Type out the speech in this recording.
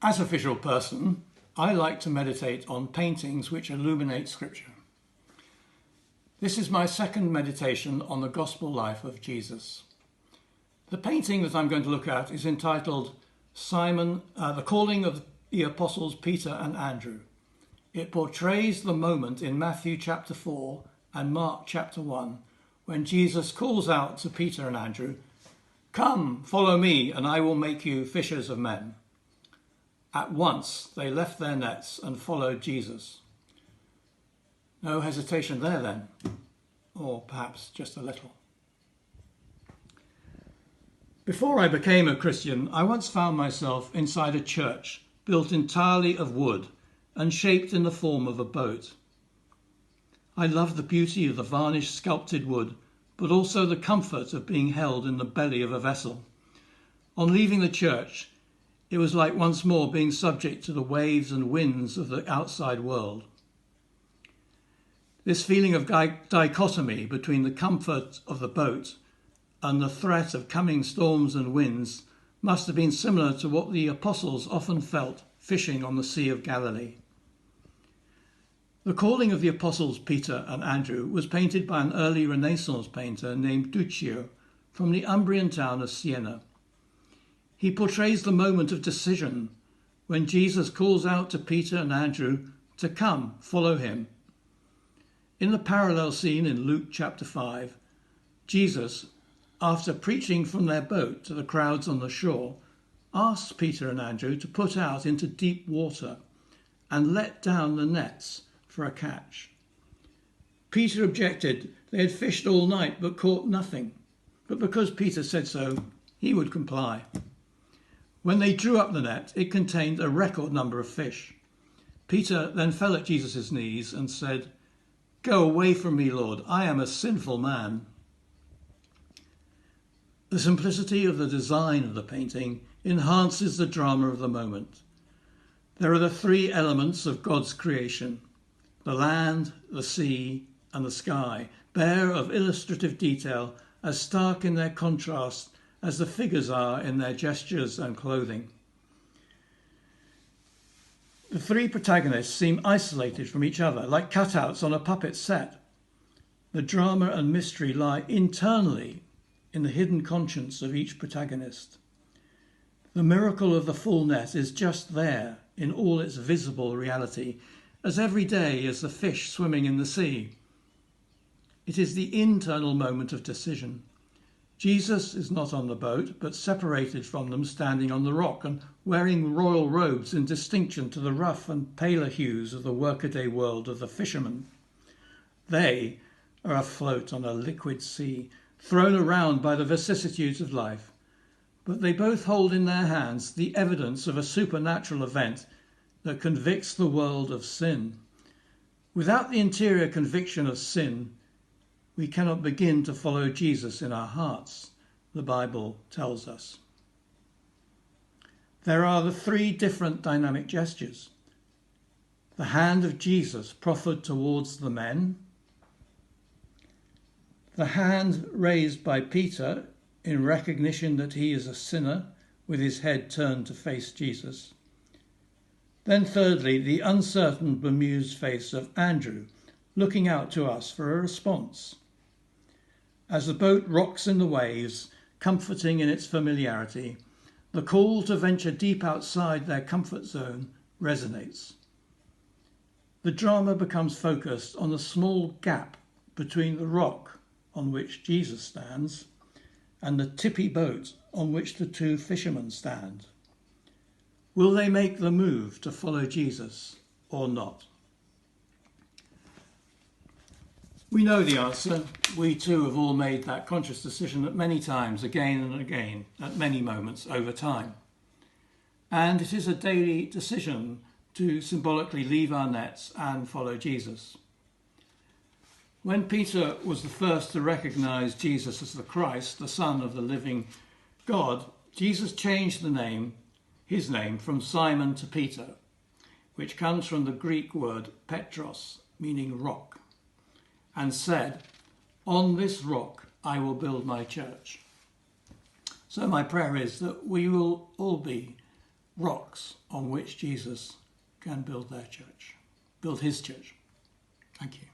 As a visual person, I like to meditate on paintings which illuminate Scripture. This is my second meditation on the gospel life of Jesus. The painting that I'm going to look at is entitled The Calling of the Apostles Peter and Andrew. It portrays the moment in Matthew chapter 4 and Mark chapter 1 when Jesus calls out to Peter and Andrew, "Come, follow me, and I will make you fishers of men." At once they left their nets and followed Jesus. No hesitation there then, or perhaps just a little. Before I became a Christian, I once found myself inside a church built entirely of wood and shaped in the form of a boat. I loved the beauty of the varnished sculpted wood, but also the comfort of being held in the belly of a vessel. On leaving the church, it was like once more being subject to the waves and winds of the outside world. This feeling of dichotomy between the comfort of the boat and the threat of coming storms and winds must have been similar to what the apostles often felt fishing on the Sea of Galilee. The calling of the apostles Peter and Andrew was painted by an early Renaissance painter named Duccio from the Umbrian town of Siena. He portrays the moment of decision when Jesus calls out to Peter and Andrew to come, follow him. In the parallel scene in Luke chapter 5, Jesus, after preaching from their boat to the crowds on the shore, asks Peter and Andrew to put out into deep water and let down the nets for a catch. Peter objected. They had fished all night but caught nothing. But because Peter said so, he would comply. When they drew up the net, it contained a record number of fish. Peter then fell at Jesus' knees and said, "Go away from me, Lord, I am a sinful man." The simplicity of the design of the painting enhances the drama of the moment. There are the three elements of God's creation: the land, the sea, and the sky, bare of illustrative detail, as stark in their contrast as the figures are in their gestures and clothing. The three protagonists seem isolated from each other, like cutouts on a puppet set. The drama and mystery lie internally in the hidden conscience of each protagonist. The miracle of the full net is just there in all its visible reality, as every day as the fish swimming in the sea. It is the internal moment of decision. Jesus is not on the boat, but separated from them, standing on the rock and wearing royal robes in distinction to the rough and paler hues of the workaday world of the fishermen. They are afloat on a liquid sea, thrown around by the vicissitudes of life, but they both hold in their hands the evidence of a supernatural event that convicts the world of sin. Without the interior conviction of sin, we cannot begin to follow Jesus in our hearts, the Bible tells us. There are the three different dynamic gestures. The hand of Jesus proffered towards the men, the hand raised by Peter in recognition that he is a sinner with his head turned to face Jesus. Then thirdly, the uncertain, bemused face of Andrew, looking out to us for a response. As the boat rocks in the waves, comforting in its familiarity, the call to venture deep outside their comfort zone resonates. The drama becomes focused on the small gap between the rock on which Jesus stands and the tippy boat on which the two fishermen stand. Will they make the move to follow Jesus or not? We know the answer. We too have all made that conscious decision at many times, again and again, at many moments over time. And it is a daily decision to symbolically leave our nets and follow Jesus. When Peter was the first to recognize Jesus as the Christ, the Son of the living God, Jesus changed his name from Simon to Peter, which comes from the Greek word Petros, meaning rock, and said, "On this rock I will build my church." So my prayer is that we will all be rocks on which Jesus can build his church. Thank you.